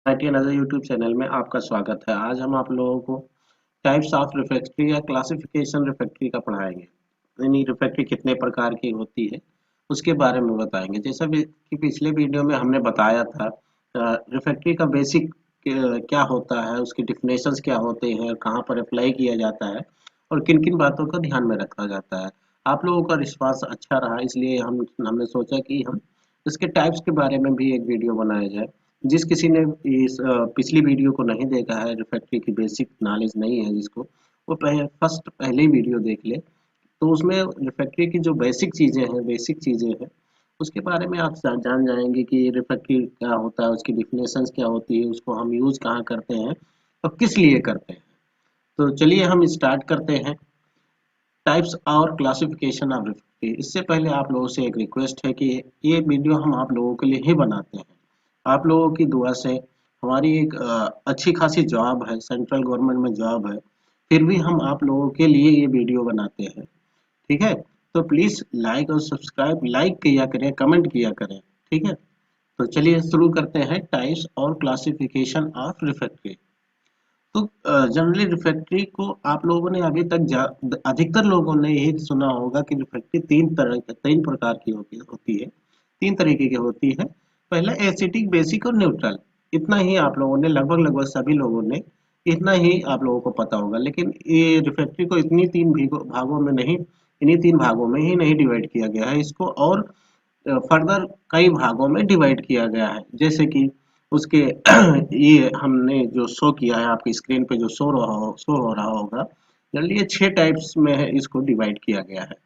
नजर YouTube channel में आपका स्वागत है। आज हम आप लोगों को टाइप्स ऑफ रिफ्रैक्ट्री या क्लासिफिकेशन रिफ्रैक्ट्री का पढ़ाएंगे। यानी रिफ्रैक्ट्री कितने प्रकार की होती है उसके बारे में बताएंगे। जैसा कि पिछले वीडियो में हमने बताया था, रिफ्रैक्ट्री का बेसिक क्या होता है, उसकी डिफिनेशंस क्या होते हैं, कहाँ पर अप्लाई किया जाता है और किन किन बातों का ध्यान में रखा जाता है। आप लोगों का रिस्पांस अच्छा रहा, इसलिए हमने सोचा कि हम इसके टाइप्स के बारे में भी एक वीडियो बनाया जाए। जिस किसी ने इस पिछली वीडियो को नहीं देखा है, रिफ्रैक्ट्री की बेसिक नॉलेज नहीं है जिसको, वो पहले ही वीडियो देख ले। तो उसमें रिफ्रैक्ट्री की जो बेसिक चीज़ें हैं उसके बारे में आप जान जाएंगे कि रिफ्रैक्ट्री क्या होता है, उसकी डिफिनेशंस क्या होती है, उसको हम यूज़ कहाँ करते हैं और किस लिए करते हैं। तो चलिए हम स्टार्ट करते हैं। टाइप्स और क्लासिफिकेशन ऑफ रिफ्रैक्ट्री। इससे पहले आप लोगों से एक रिक्वेस्ट है कि ये वीडियो हम आप लोगों के लिए ही बनाते हैं। आप लोगों की दुआ से हमारी एक अच्छी खासी जॉब है, सेंट्रल गवर्नमेंट में जॉब है, फिर भी हम आप लोगों के लिए ये वीडियो बनाते हैं। ठीक है, तो प्लीज़ लाइक और सब्सक्राइब, लाइक किया करें, कमेंट किया करें। ठीक है, तो चलिए शुरू करते हैं टाइप्स और क्लासिफिकेशन ऑफ रिफ्रैक्ट्री। तो जनरली रिफ्रैक्ट्री को आप लोगों ने अभी तक अधिकतर लोगों ने यही सुना होगा कि रिफ्रैक्ट्री तीन प्रकार की होती है, तीन तरीके की होती है। पहला एसिडिक, बेसिक और न्यूट्रल। इतना ही आप लोगों ने लगभग सभी लोगों ने इतना ही आप लोगों को पता होगा। लेकिन ये रिफ्रैक्ट्री को इतनी भागों में नहीं, इन्हीं तीन भागों में ही नहीं डिवाइड किया गया है, इसको और फर्दर कई भागों में डिवाइड किया गया है। जैसे कि उसके ये हमने जो शो किया है आपकी स्क्रीन पे, जो शो हो रहा होगा, जनरली ये 6 टाइप्स में है, इसको डिवाइड किया गया है।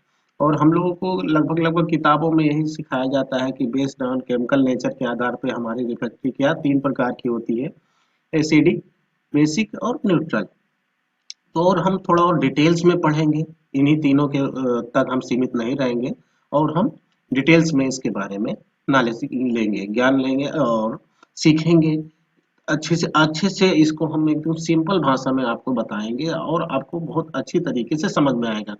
और हम लोगों को लगभग किताबों में यही सिखाया जाता है कि बेस्ड ऑन केमिकल नेचर के आधार पे हमारी रिफ्रैक्ट्री क्या तीन प्रकार की होती है, एसिडिक, बेसिक और न्यूट्रल। तो और हम थोड़ा और डिटेल्स में पढ़ेंगे, इन्हीं तीनों के तक हम सीमित नहीं रहेंगे और हम डिटेल्स में इसके बारे में नॉलेज लेंगे, ज्ञान लेंगे और सीखेंगे। अच्छे से इसको हम एकदम सिंपल भाषा में आपको बताएंगे और आपको बहुत अच्छी तरीके से समझ में आएगा।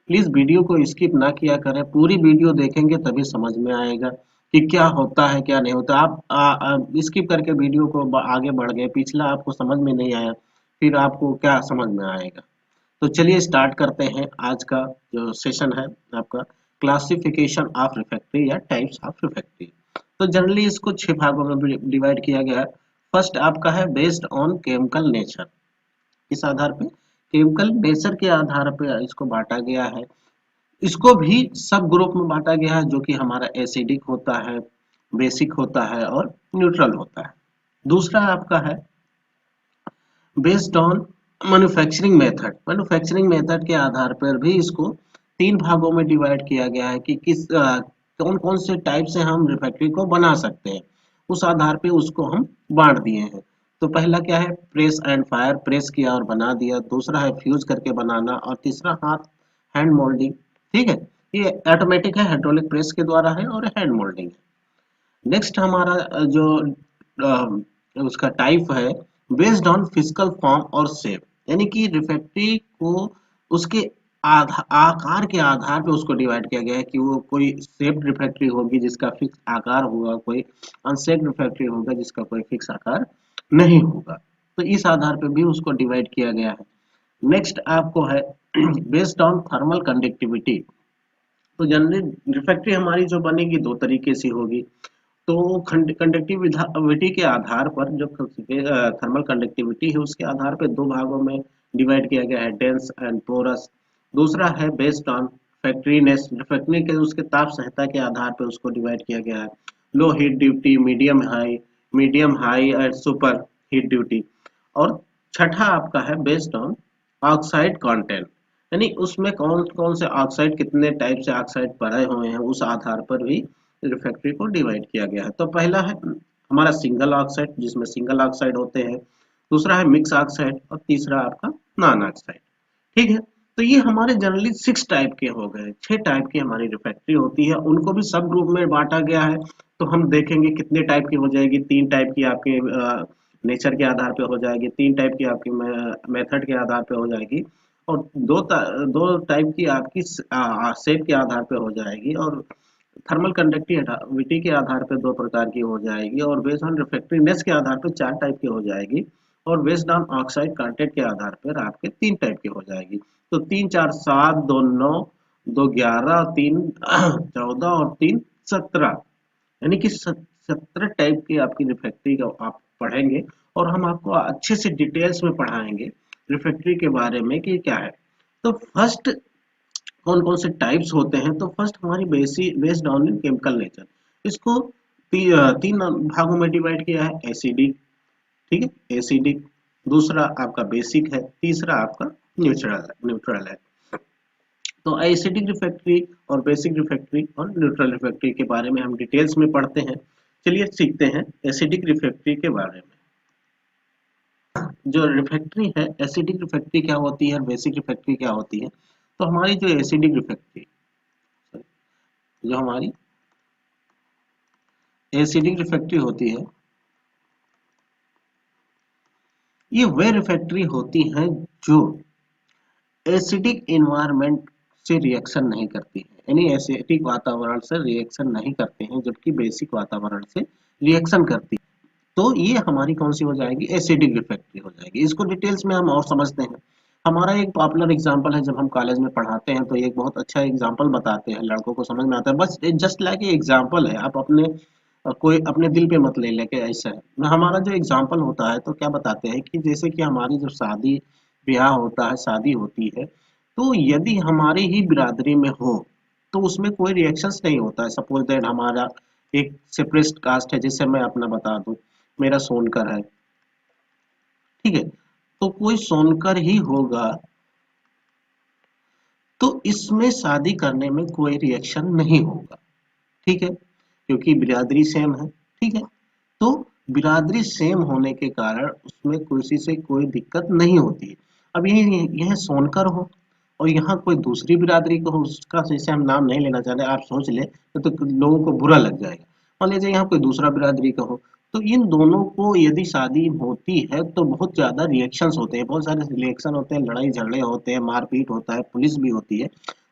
प्लीज वीडियो को स्किप ना किया करें, पूरी वीडियो देखेंगे तभी समझ में आएगा कि क्या होता है क्या नहीं होता। आप स्किप करके वीडियो को आगे बढ़ गए, पिछला आपको समझ में नहीं आया, फिर आपको क्या समझ में आएगा। तो चलिए स्टार्ट करते हैं आज का जो सेशन है आपका, क्लासिफिकेशन ऑफ रिफ्रैक्ट्री या टाइप्स ऑफ रिफ्रैक्ट्री। तो जनरली इसको 6 भागों में डिवाइड किया गया है। फर्स्ट आपका है बेस्ड ऑन केमिकल नेचर। इस आधार पे, केमिकल नेचर के आधार पे इसको बांटा गया है। इसको भी सब ग्रुप में बांटा गया है, जो कि हमारा एसिडिक होता है, बेसिक होता है और न्यूट्रल होता है। दूसरा आपका है बेस्ड ऑन मैन्युफैक्चरिंग मेथड के आधार पर भी इसको तीन भागों में डिवाइड किया गया है कि कौन कौन से टाइप से हम रिफैक्ट्री को बना सकते हैं। उस आधार पे उसको हम बांट दिए हैं। तो पहला क्या है, प्रेस एंड फायर, प्रेस किया और बना दिया। दूसरा है फ्यूज करके बनाना और तीसरा हाथ, हैंड मोल्डिंग। ठीक है, ये ऑटोमेटिक है, हाइड्रोलिक प्रेस के द्वारा है और हैंड मोल्डिंग है। नेक्स्ट हमारा जो उसका टाइप है बेस्ड ऑन फिजिकल फॉर्म और शेप। यानी कि रिफ्रैक्ट्री को उसके आकार के आधार पे उसको डिवाइड किया गया है कि वो कोई शेप्ड रिफ्रैक्ट्री होगी जिसका फिक्स आकार होगा, कोई अनशेप्ड रिफ्रैक्ट्री होगा जिसका कोई फिक्स आकार नहीं होगा। तो इस आधार पे भी उसको डिवाइड किया गया है। नेक्स्ट आपको है बेस्ड ऑन थर्मल कंडक्टिविटी। तो जनरली रिफ्रैक्ट्री हमारी जो बनेगी दो तरीके से होगी। तो कंडक्टिविटी के आधार पर जो थर्मल कंडक्टिविटी है उसके आधार पर दो भागों में डिवाइड किया गया है, डेंस एंड पोरस। दूसरा है बेस्ड ऑन फैक्ट्रीनेस, फैक्ट्री के उसके ताप संहिता के आधार पर उसको डिवाइड किया गया है, low heat duty, medium high and super heat duty. और छठा आपका है बेस्ड ऑन ऑक्साइड कंटेंट। यानी उसमें कौन कौन से ऑक्साइड, कितने टाइप से ऑक्साइड पड़े हुए हैं, उस आधार पर भी रिफ्रैक्ट्री को डिवाइड किया गया है। तो पहला है हमारा सिंगल ऑक्साइड, जिसमें सिंगल ऑक्साइड होते हैं। दूसरा है मिक्स ऑक्साइड और तीसरा आपका नॉन ऑक्साइड। ठीक है, तो ये हमारे जनरली 6 टाइप के हो गए, 6 टाइप की हमारी रिफ्रैक्ट्री होती है। उनको भी सब ग्रुप में बांटा गया है। तो हम देखेंगे कितने टाइप की हो जाएगी। 3 टाइप की आपके नेचर के आधार पे हो जाएगी, 3 टाइप की आपकी मेथड के आधार पे हो जाएगी और दो टाइप की आपकी शेप के आधार पे हो जाएगी और थर्मल कंडक्टिविटी के आधार पर 2 प्रकार की हो जाएगी, और बेस्ड ऑन रिफ्रैक्टिवनेस के आधार पर 4 टाइप की हो जाएगी, और बेस्ड ऑन ऑक्साइड कंटेंट के आधार पर आपके 3 टाइप की हो जाएगी। तो 3 4 7, 2 9, 2 11, 3 14 और 3 17, यानी कि 17 टाइप की आपकी रिफ्रैक्ट्री का आप पढ़ेंगे, और हम आपको अच्छे से डिटेल्स में पढ़ाएंगे रिफ्रैक्ट्री के बारे में कि क्या है। तो फर्स्ट कौन कौन से टाइप्स होते हैं, तो फर्स्ट हमारी बेस्ड ऑन केमिकल नेचर, इसको तीन भागों में डिवाइड किया है। एसिडिक, ठीक है, एसिडिक, दूसरा आपका बेसिक है, तीसरा आपका न्यूट्रल है। तो एसिडिक रिफ्रैक्ट्री और बेसिक रिफ्रैक्ट्री और न्यूट्रल रिफ्रैक्ट्री के बारे में हम डिटेल्स में पढ़ते हैं। चलिए सीखते हैं एसिडिक रिफ्रैक्ट्री के बारे में। जो रिफ्रैक्ट्री है, एसिडिक रिफ्रैक्ट्री क्या होती है और बेसिक रिफ्रैक्ट्री क्या होती है। तो हमारी जो एसिडिक रिफ्रैक्ट्री, जो हमारी एसिडिक रिफ्रैक्ट्री होती है, ये वह रिफ्रैक्ट्री होती है जो एसिडिक एनवायरनमेंट से रिएक्शन नहीं करती है, यानी एसिडिक वातावरण से रिएक्शन नहीं करते हैं, जबकि बेसिक वातावरण से रिएक्शन करती है। तो ये हमारी कौन सी हो जाएगी, एसिडिक रिफ्रैक्ट्री हो जाएगी। इसको डिटेल्स में हम और समझते हैं। हमारा एक पॉपुलर एग्जांपल है, जब हम कॉलेज में पढ़ाते हैं तो एक बहुत अच्छा एग्जांपल बताते हैं, लड़कों को समझ में आता है, बस जस्ट लाइक एग्जांपल है, आप अपने कोई अपने दिल पे मत ले लेके, ऐसा है। हमारा जो एग्जांपल होता है तो क्या बताते हैं कि जैसे कि हमारी जो शादी ब्याह होता है, शादी होती है, तो यदि हमारी ही बिरादरी में हो तो उसमें कोई रिएक्शंस नहीं होता है। सपोज दैट हमारा एक सेपरेट कास्ट है, जैसे मैं अपना बता दूं, मेरा सोनकर है, ठीक है, तो कोई सोनकर ही होगा, तो इसमें शादी करने में कोई रिएक्शन नहीं होगा, ठीक है, क्योंकि बिरादरी सेम है, ठीक है। तो बिरादरी सेम होने के कारण उसमें किसी से कोई दिक्कत नहीं होती है। अब यह सोनकर हो और यहाँ कोई दूसरी बिरादरी को हो, उसका जैसे हम नाम नहीं लेना चाहते, आप सोच ले तो लोगों को बुरा लग जाएगा। मान लीजिए यहाँ कोई दूसरा बिरादरी का हो, तो इन दोनों को यदि शादी होती है तो बहुत ज्यादा रिएक्शंस होते हैं, बहुत सारे रिएक्शन होते हैं, लड़ाई झगड़े होते हैं, मारपीट होता है, पुलिस भी होती है।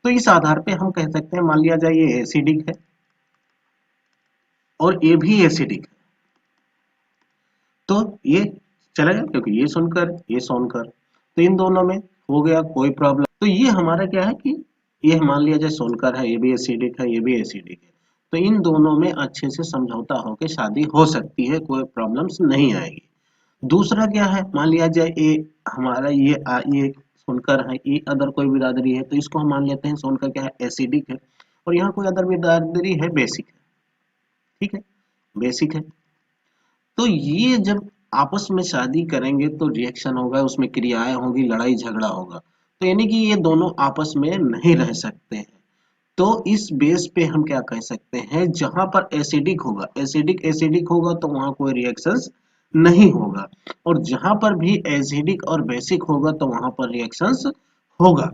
तो इस आधार पे हम कह सकते हैं, मान लिया जाए ये एसिडिक है और ये भी एसिडिक है, तो ये चलेगा, क्योंकि ये सुनकर तो इन दोनों में हो गया कोई प्रॉब्लम। तो ये हमारा क्या है कि ये मान लिया जाए सोनकर है, ये भी एसिडिक है, ये भी एसिडिक है, तो इन दोनों में अच्छे से समझौता होकर शादी हो सकती है, कोई प्रॉब्लम्स नहीं आएगी। दूसरा क्या है, मान लिया जाए ये हमारा ये सुनकर है, ये अदर कोई बिरादरी है, तो इसको हम मान लेते हैं सोनकर क्या है, एसिडिक है, और यहाँ कोई अदर बिरादरी है, बेसिक है, ठीक है, बेसिक है। तो ये जब आपस में शादी करेंगे तो रिएक्शन होगा, उसमें क्रियाएं होंगी, लड़ाई झगड़ा होगा, तो यानी कि ये दोनों आपस में नहीं रह सकते हैं। तो इस बेस पे हम क्या कह सकते हैं, जहां पर एसिडिक होगा, एसिडिक एसिडिक होगा तो वहां कोई रिएक्शंस नहीं होगा, और जहां पर भी एसिडिक और बेसिक होगा तो वहां पर रिएक्शंस होगा।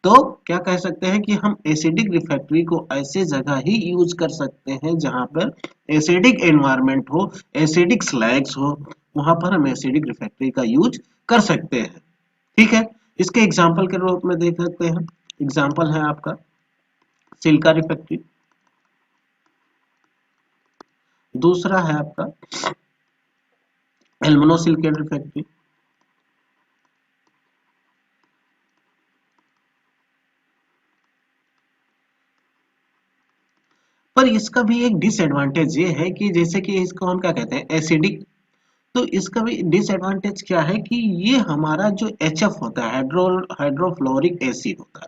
तो क्या कह सकते हैं कि हम एसिडिक रिफ्रैक्ट्री को ऐसे जगह ही यूज कर सकते हैं जहां पर एसिडिक एनवायरनमेंट हो, एसिडिक स्लैग्स हो, वहां पर हम एसिडिक रिफ्रैक्ट्री का यूज कर सकते हैं, ठीक है। इसके एग्जांपल के रूप में देख सकते हैं, एग्जांपल है आपका सिलिका रिफ्रैक्ट्री, दूसरा है आपका एल्यूमिनोसिलिकेट रिफ्रैक्ट्री। पर इसका भी एक डिसएडवांटेज ये है कि जैसे कि इसको हम क्या कहते हैं, एसिडिक, तो इसका भी डिसएडवांटेज क्या है कि ये हमारा जो HF होता है, हाइड्रोफ्लोरिक एसिड होता है,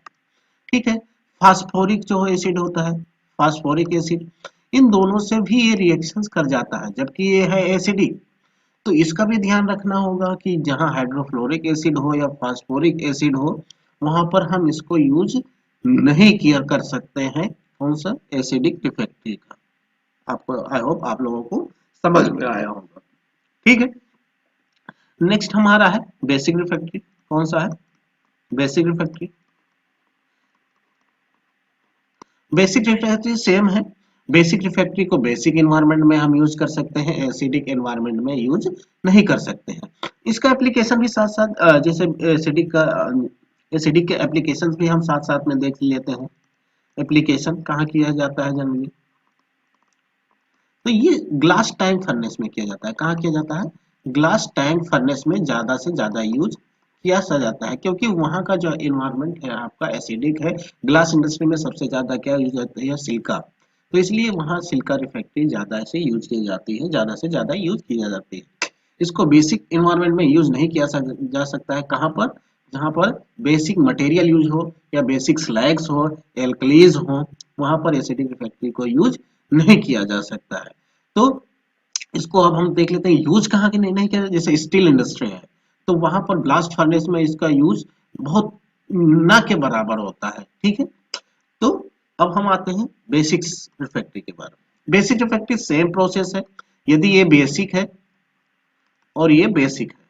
ठीक है, फास्फोरिक जो एसिड होता है, फास्फोरिक एसिड, इन दोनों से भी ये रिएक्शंस कर जाता है, जबकि ये है एसिडिक। तो इसका भी ध्यान रखना होगा कि जहां हाइड्रोफ्लोरिक एसिड हो या फास्फोरिक एसिड हो, वहां पर हम इसको यूज नहीं किया कर सकते हैं, कौन सा, एसिडिक रिफ्रैक्ट्री का। आपको आई होप आप लोगों को समझ में आया होगा, ठीक है। नेक्स्ट हमारा है बेसिक रिफ्रैक्ट्री। कौन सा है, basic refractory. Basic refractory same है, बेसिक रिफ्रैक्ट्री को बेसिक एनवायरनमेंट में हम यूज कर सकते हैं, एसिडिक एनवायरनमेंट में यूज नहीं कर सकते हैं। इसका एप्लीकेशन भी साथ साथ जैसे एसिडिक का एसिडिक के एप्लीकेशंस भी हम साथ साथ में देख लेते हैं, एप्लीकेशन कहाँ किया जाता है जनरली? तो ये ग्लास टैंक फर्नेस में किया जाता है। कहाँ किया जाता है? ग्लास टैंक फर्नेस में ज्यादा से ज्यादा यूज किया सा जाता है, क्योंकि वहाँ का जो इन्वायरमेंट है आपका एसिडिक है। ग्लास इंडस्ट्री में सबसे ज्यादा क्या यूज होती है? सिलिका। तो इसलिए वहाँ सिलिका रिफैक्ट्री ज्यादा से यूज की जाती है, ज्यादा से ज्यादा यूज की जाती है। इसको बेसिक इन्वायरमेंट में यूज नहीं किया जा सकता है। कहाँ पर? जहाँ पर बेसिक मटेरियल यूज हो या बेसिक स्लैग्स हो, एल्कलीज हो, वहाँ पर एसिडिक रिफैक्ट्री को यूज नहीं किया जा सकता है। तो इसको अब हम देख लेते हैं यूज कहाँ के नहीं किया। जैसे स्टील इंडस्ट्री है, तो वहां पर ब्लास्ट फर्नेस में इसका यूज बहुत ना के बराबर होता है। ठीक है। तो अब हम आते हैं बेसिक्स रिफैक्ट्री के बारे में। बेसिक रिफैक्ट्री सेम प्रोसेस है। यदि ये बेसिक है और ये बेसिक है,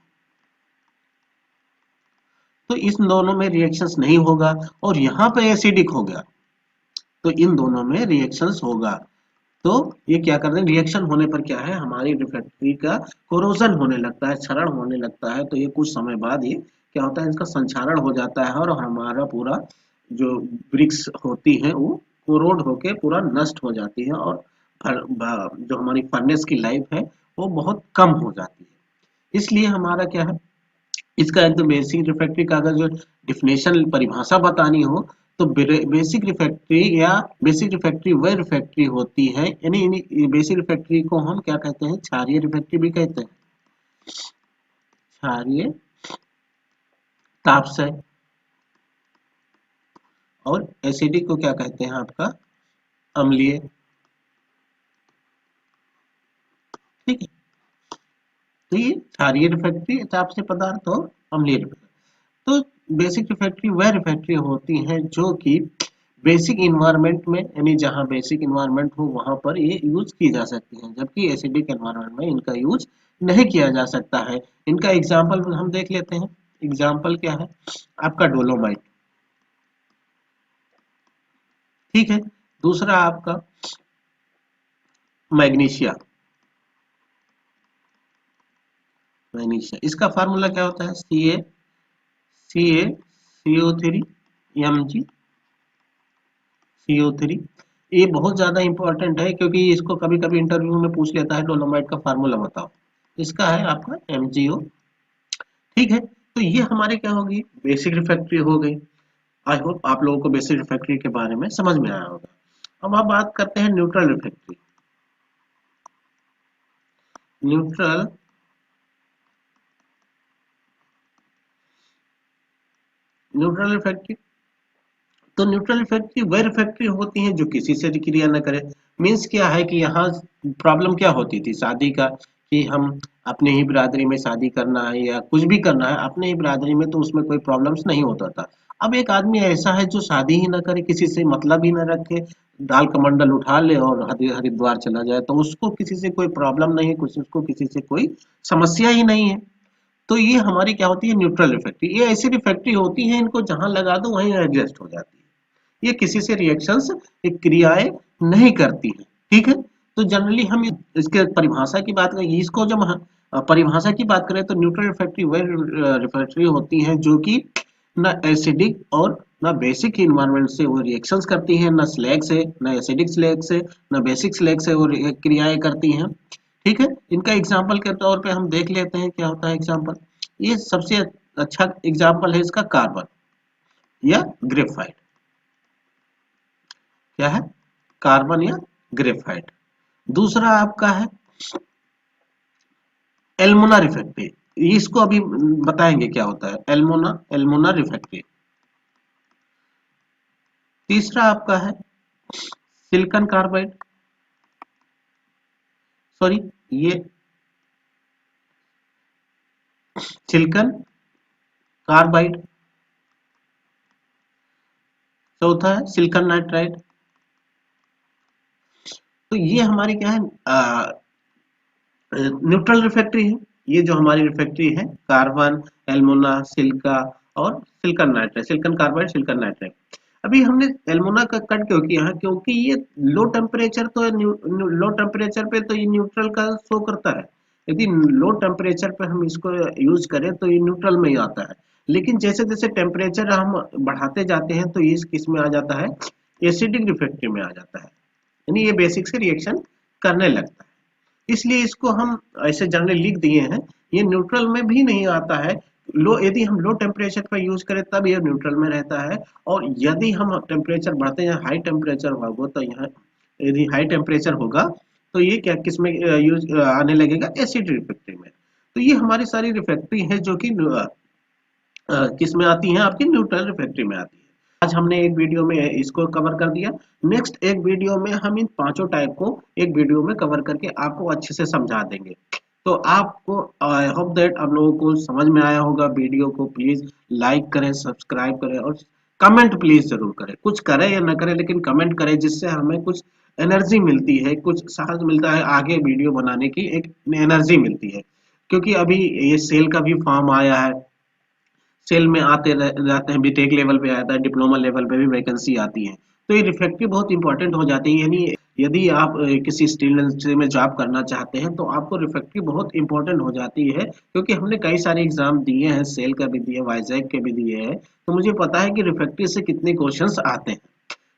तो इस दोनों में रिएक्शंस नहीं होगा, और यहाँ पे एसिडिक हो गया तो इन दोनों में रिएक्शंस होगा। तो ये क्या करते हैं? रिएक्शन होने पर क्या है, हमारी रिफैक्ट्री का कोरोजन होने लगता है, क्षरण होने लगता है। तो ये कुछ समय बाद ये क्या होता है, इसका संक्षारण हो जाता है, और हमारा पूरा जो ब्रिक्स होती है वो कोरोड होके पूरा नष्ट हो जाती है, और जो हमारी फर्नेस की लाइफ है वो बहुत कम हो जाती है। इसलिए हमारा क्या है, इसका एकदम बेसिक रिफैक्ट्री का अगर जो डिफिनेशन परिभाषा बतानी हो, तो बेसिक रिफैक्ट्री या बेसिक रिफैक्ट्री वह रिफैक्ट्री होती है, यानी बेसिक रिफैक्ट्री को हम क्या कहते हैं? क्षारीय रिफैक्ट्री भी कहते हैं। क्षारीय, तापसय, और एसिडिक को क्या कहते हैं आपका? अम्लीय। ठीक है। तो ये क्षारीय रिफैक्ट्री, तापसय पदार्थ और अम्लीय रिफैक्ट्री। तो बेसिक रिफैक्ट्री वह रिफैक्ट्री होती है जो कि बेसिक इन्वायरमेंट में, यानी जहाँ बेसिक इन्वायरमेंट हो वहां पर ये यूज की जा सकती है, जबकि एसिडिक एनवायरमेंट में इनका यूज नहीं किया जा सकता है। इनका एग्जाम्पल हम देख लेते हैं। एग्जाम्पल क्या है आपका? डोलोमाइट। ठीक है। दूसरा आपका मैग्नीशिया। मैग्नीशिया, इसका फार्मूला क्या होता है? CaCO3 Mg CO3। ये बहुत ज्यादा इंपॉर्टेंट है, क्योंकि इसको कभी कभी इंटरव्यू में पूछ लेता है, डोलोमाइट का फार्मूला बताओ। इसका है आपका MgO। ठीक है। तो ये हमारे क्या होगी? बेसिक रिफैक्ट्री हो गई। आई होप आप लोगों को बेसिक रिफैक्ट्री के बारे में समझ में आया होगा। अब आप बात करते हैं neutral refractory. Neutral neutral refractory, तो न्यूट्रल रिफैक्ट्री वह रिफैक्ट्री होती है जो किसी से क्रिया न करे। मीन्स क्या है कि यहाँ प्रॉब्लम क्या होती थी शादी का, कि हम अपने ही बिरादरी में शादी करना है या कुछ भी करना है अपने ही बिरादरी में, तो उसमें कोई प्रॉब्लम्स नहीं होता था। अब एक आदमी ऐसा है जो शादी ही ना करे, किसी से मतलब ही ना रखे, दाल कमंडल उठा ले और हरिद्वार चला जाए, तो उसको किसी से कोई प्रॉब्लम नहीं है, कुछ उसको किसी से कोई समस्या ही नहीं है। तो ये हमारी क्या होती है? Neutral refractory. ये ऐसी रिफैक्ट्री होती है, इनको जहां लगा दो वहीं एडजस्ट हो जाती है। ये किसी से रिएक्शंस, क्रियाएं नहीं करती है। ठीक है। तो जनरली हम इसके परिभाषा की बात करें, इसको जब परिभाषा की बात करें, तो न्यूट्रल रिफैक्ट्री वह रिफैक्ट्री होती है जो कि न एसिडिक और न बेसिक इन्वायरमेंट से वो रिएक्शंस करती है, न स्लैग से, न एसिडिक स्लैग से, न बेसिक स्लैग से वो क्रियाएं करती हैं। ठीक है। इनका एग्जाम्पल के तौर पे हम देख लेते हैं क्या होता है एग्जाम्पल। ये सबसे अच्छा एग्जाम्पल है इसका कार्बन या ग्रेफाइट। क्या है? कार्बन या ग्रेफाइट। दूसरा आपका है एल्मोना रिफैक्ट्री। इसको अभी बताएंगे क्या होता है एल्मोना एल्मोना रिफैक्ट्री। तीसरा आपका है सिलिकॉन कार्बाइड, सॉरी ये सिलिकॉन कार्बाइड। चौथा है सिलिकॉन नाइट्राइड। तो ये हमारी क्या है? न्यूट्रल रिफैक्ट्री है। ये जो हमारी रिफैक्ट्री है, कार्बन, एल्मोना, सिलिका और silicon nitride, silicon carbide, silicon nitride. अभी हमने एल्मोना का कट क्यों किया है? क्योंकि ये लो टेम्परेचर, तो लो टेम्परेचर पे तो ये न्यूट्रल का शो करता है। यदि लो टेम्परेचर पे हम इसको यूज करें तो ये न्यूट्रल में ही आता है। लेकिन जैसे जैसे टेम्परेचर हम बढ़ाते जाते हैं तो ये किस में आ जाता है? एसिडिक रिफ्रैक्ट्री में आ जाता है, यानी ये बेसिक से रिएक्शन करने लगता है। इसलिए इसको हम ऐसे जनरली लिख दिए हैं। ये न्यूट्रल में भी नहीं आता है। लो यदि हम लो टेम्परेचर पर यूज करें तब ये न्यूट्रल में रहता है, और यदि हम टेम्परेचर बढ़ते हैं, हाई टेम्परेचर होगा, तो यहाँ यदि हाई टेम्परेचर होगा तो ये क्या किस में यूज आने लगेगा, एसिड रिफ्रैक्ट्री में। तो ये हमारी सारी रिफ्रैक्ट्री है जो कि किस में आती हैं, आपकी न्यूट्रल रिफ्रैक्ट्री में आती है। आज हमने एक वीडियो में इसको कवर कर दिया। नेक्स्ट एक वीडियो में हम इन पांचों टाइप को एक वीडियो में कवर करके आपको अच्छे से समझा देंगे। तो आपको आई होप दैट आप लोगों को समझ में आया होगा। वीडियो को प्लीज लाइक करें, सब्सक्राइब करें और कमेंट प्लीज जरूर करें। कुछ करें या ना करें लेकिन कमेंट करें, जिससे हमें कुछ एनर्जी मिलती है, कुछ साहस मिलता है, आगे वीडियो बनाने की एक एनर्जी मिलती है। क्योंकि अभी ये सेल का भी फॉर्म आया है, सेल में आते जाते हैं, बीटेक लेवल पे आता है, डिप्लोमा लेवल पे भी वैकेंसी आती है। तो ये रिफ्रैक्ट्री बहुत इंपॉर्टेंट हो जाती है। यानी यदि आप किसी स्टील इंडस्ट्री में जॉब करना चाहते हैं तो आपको रिफ्रैक्ट्री बहुत इंपॉर्टेंट हो जाती है, क्योंकि हमने कई सारे एग्जाम दिए हैं, सेल का भी दिए, वाइजैक के भी दिए हैं, तो मुझे पता है कि रिफ्रैक्ट्री से कितने क्वेश्चंस आते हैं।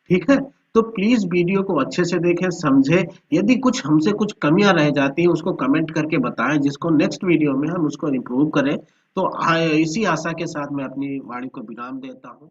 ठीक है, तो प्लीज वीडियो को अच्छे से देखें, समझें। यदि कुछ हमसे कुछ कमियां रह जाती हैं उसको कमेंट करके बताएं, जिसको नेक्स्ट वीडियो में हम उसको इम्प्रूव करें। तो इसी आशा के साथ मैं अपनी वाणी को विराम देता हूँ।